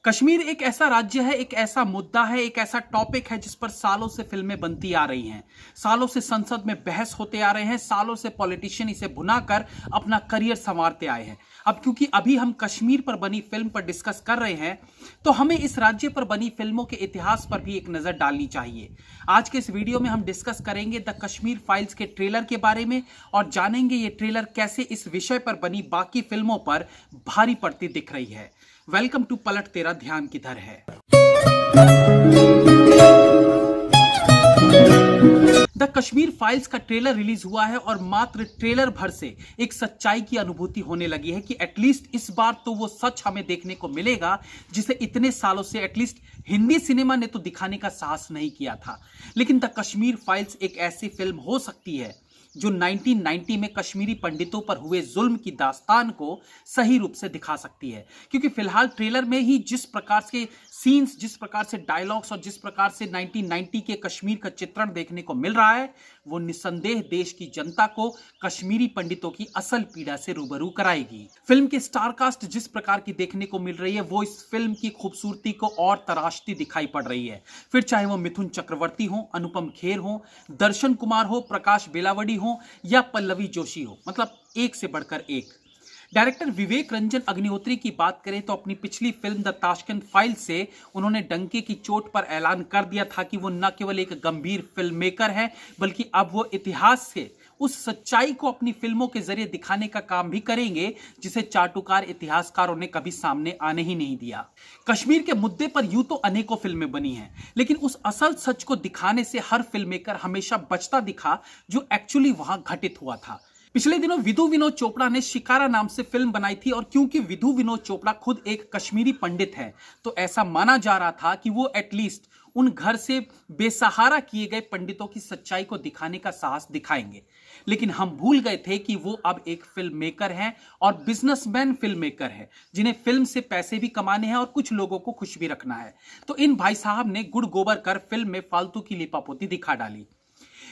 कश्मीर एक ऐसा राज्य है, एक ऐसा मुद्दा है, एक ऐसा टॉपिक है जिस पर सालों से फिल्में बनती आ रही हैं। सालों से संसद में बहस होते आ रहे हैं, सालों से पॉलिटिशियन इसे भुनाकर अपना करियर संवारते आए हैं। अब क्योंकि अभी हम कश्मीर पर बनी फिल्म पर डिस्कस कर रहे हैं, तो हमें इस राज्य पर बनी फिल्मों के इतिहास पर भी एक नजर डालनी चाहिए। आज के इस वीडियो में हम डिस्कस करेंगे द कश्मीर फाइल्स के ट्रेलर के बारे में और जानेंगे ये ट्रेलर कैसे इस विषय पर बनी बाकी फिल्मों पर भारी पड़ती दिख रही है। वेलकम टू पलट तेरा ध्यान किधर है। द कश्मीर फाइल्स का ट्रेलर रिलीज हुआ है और मात्र ट्रेलर भर से एक सच्चाई की अनुभूति होने लगी है कि एटलीस्ट इस बार तो वो सच हमें देखने को मिलेगा जिसे इतने सालों से एटलीस्ट हिंदी सिनेमा ने तो दिखाने का साहस नहीं किया था। लेकिन द कश्मीर फाइल्स एक ऐसी फिल्म हो सकती है जो 1990 में कश्मीरी पंडितों पर हुए जुल्म की दास्तान को सही रूप से दिखा सकती है, क्योंकि फिलहाल ट्रेलर में ही जिस प्रकार के सीन्स, जिस प्रकार से डायलॉग्स और जिस प्रकार से 1990 के कश्मीर का चित्रण देखने को मिल रहा है, वो निस्संदेह देश की जनता को कश्मीरी पंडितों की असल पीड़ा से रूबरू कराएगी। फिल्म के स्टारकास्ट जिस प्रकार की देखने को मिल रही है, वो इस फिल्म की खूबसूरती को और तराशती दिखाई पड़ रही है। फिर चाहे वो मिथुन चक्रवर्ती हो, अनुपम खेर हो, दर्शन कुमार हो, प्रकाश बेलावड़ी हो या पल्लवी जोशी हो, मतलब एक से बढ़कर एक। डायरेक्टर विवेक रंजन अग्निहोत्री की बात करें तो अपनी पिछली फिल्म द ताशकंद फाइल से उन्होंने डंके की चोट पर ऐलान कर दिया था कि वो न केवल एक गंभीर फिल्म मेकर है, बल्कि अब वो इतिहास से उस सच्चाई को अपनी फिल्मों के जरिए दिखाने का काम भी करेंगे जिसे चाटुकार इतिहासकारों ने कभी सामने आने ही नहीं दिया। कश्मीर के मुद्दे पर यूं तो अनेकों फिल्में बनी हैं, लेकिन उस असल सच को दिखाने से हर फिल्म मेकर हमेशा बचता दिखा जो एक्चुअली वहां घटित हुआ था। पिछले दिनों विधु विनोद चोपड़ा ने शिकारा नाम से फिल्म बनाई थी और क्योंकि विधु विनोद चोपड़ा खुद एक कश्मीरी पंडित है, तो ऐसा माना जा रहा था कि वो एटलीस्ट उन घर से बेसहारा किए गए पंडितों की सच्चाई को दिखाने का साहस दिखाएंगे। लेकिन हम भूल गए थे कि वो अब एक फिल्म मेकर हैं और बिजनेसमैन फिल्म मेकर है, जिन्हें फिल्म से पैसे भी कमाने हैं और कुछ लोगों को खुश भी रखना है। तो इन भाई साहब ने गुड़ गोबर कर फिल्म में फालतू की लिपापोती दिखा डाली।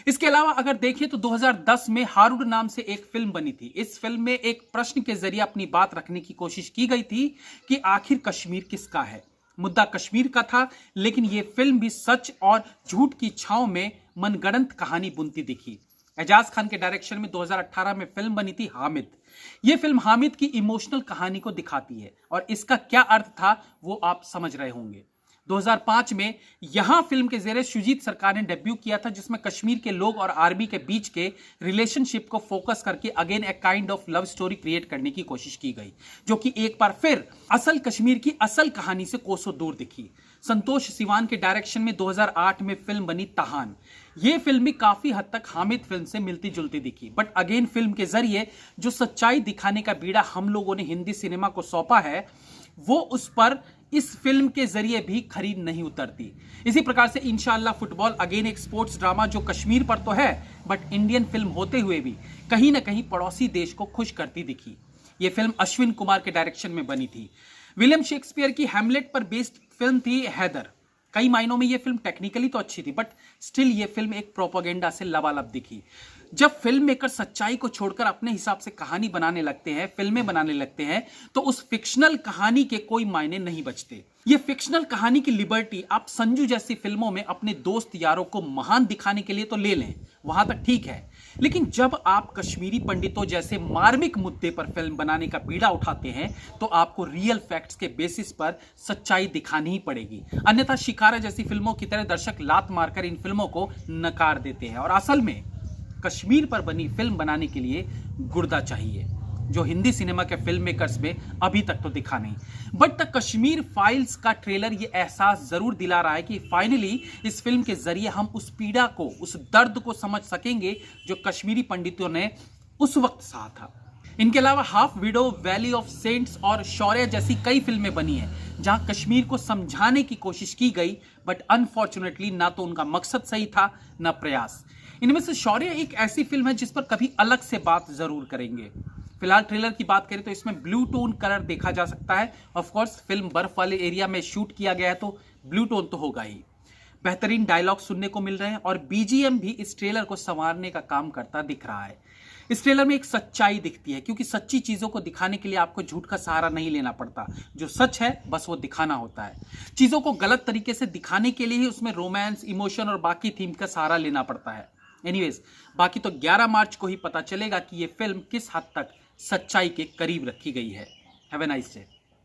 इसके अलावा अगर देखें तो 2010 में हारूड नाम से एक फिल्म बनी थी। इस फिल्म में एक प्रश्न के जरिए अपनी बात रखने की कोशिश की गई थी कि आखिर कश्मीर किसका है। मुद्दा कश्मीर का था, लेकिन यह फिल्म भी सच और झूठ की छांव में मनगढ़ंत कहानी बुनती दिखी। एजाज खान के डायरेक्शन में 2018 में फिल्म बनी थी हामिद। यह फिल्म हामिद की इमोशनल कहानी को दिखाती है और इसका क्या अर्थ था वो आप समझ रहे होंगे। 2005 में यहां फिल्म के जरिए सुजीत सरकार ने डेब्यू किया था, जिसमें कश्मीर के लोग और आर्मी के बीच के रिलेशनशिप को फोकस करके again a kind of love story create करने की कोशिश की गई, जो कि एक बार फिर असल कश्मीर की असल कहानी से कोसों दूर दिखी। संतोष सिवान के डायरेक्शन में 2008 में फिल्म बनी तहान। यह फिल्म भी काफी हद तक हामिद फिल्म से मिलती जुलती दिखी, बट अगेन फिल्म के जरिए जो सच्चाई दिखाने का बीड़ा हम लोगों ने हिंदी सिनेमा को सौंपा है, वो उस पर इस फिल्म के जरिए भी खरीद नहीं उतरती। इसी प्रकार से इंशाअल्लाह फुटबॉल अगेन एक स्पोर्ट्स ड्रामा जो कश्मीर पर तो है, बट इंडियन फिल्म होते हुए भी कहीं ना कहीं पड़ोसी देश को खुश करती दिखी। यह फिल्म अश्विन कुमार के डायरेक्शन में बनी थी। विलियम शेक्सपियर की हैमलेट पर बेस्ड फिल्म थी हैदर। कई मायनों में यह फिल्म टेक्निकली तो अच्छी थी, बट स्टिल यह फिल्म एक प्रोपेगेंडा से लबालब दिखी। जब फिल्म मेकर सच्चाई को छोड़कर अपने हिसाब से कहानी बनाने लगते हैं, फिल्में बनाने लगते हैं, तो उस फिक्शनल कहानी के कोई मायने नहीं बचते। ये फिक्शनल कहानी की लिबर्टी आप संजू जैसी फिल्मों में अपने दोस्त यारों को महान दिखाने के लिए तो ले लें, वहां तक ठीक है, लेकिन जब आप कश्मीरी पंडितों जैसे मार्मिक मुद्दे पर फिल्म बनाने का बीड़ा उठाते हैं, तो आपको रियल फैक्ट्स के बेसिस पर सच्चाई दिखानी ही पड़ेगी। अन्यथा शिकारा जैसी फिल्मों की तरह दर्शक लात मारकर इन फिल्मों को नकार देते हैं और असल में कश्मीर पर बनी फिल्म बनाने के लिए गुर्दा चाहिए, जो हिंदी सिनेमा के फिल्म मेकर्स में अभी तक तो दिखा नहीं। बट द कश्मीर फाइल्स का ट्रेलर ये एहसास जरूर दिला रहा है कि फाइनली इस फिल्म के जरिए हम उस पीड़ा को, उस दर्द को समझ सकेंगे जो कश्मीरी पंडितों ने उस वक्त सहा था। इनके अलावा half window, valley of cents और शौर्य जैसी कई फिल्में बनी हैं जहां कश्मीर को समझाने की कोशिश की गई, बट अनफॉर्चुनेटली ना तो उनका मकसद सही था ना प्रयास। इनमें से शौर्य एक ऐसी फिल्म है जिस पर कभी अलग से बात जरूर करेंगे। फिलहाल ट्रेलर की बात करें तो इसमें ब्लू टोन कलर देखा जा सकता है। ऑफ कोर्स फिल्म बर्फ वाले एरिया में शूट किया गया है, तो ब्लू टोन तो होगा ही। बेहतरीन डायलॉग सुनने को मिल रहे हैं और बीजीएम भी इस ट्रेलर को संवारने का काम करता दिख रहा है। इस ट्रेलर में एक सच्चाई दिखती है, क्योंकि सच्ची चीजों को दिखाने के लिए आपको झूठ का सहारा नहीं लेना पड़ता। जो सच है बस वो दिखाना होता है। चीजों को गलत तरीके से दिखाने के लिए ही उसमें रोमांस, इमोशन और बाकी थीम का सहारा लेना पड़ता है। एनीवेज, बाकी तो 11 मार्च को ही पता चलेगा कि ये फिल्म किस हद तक सच्चाई के करीब रखी गई है। Have a nice day.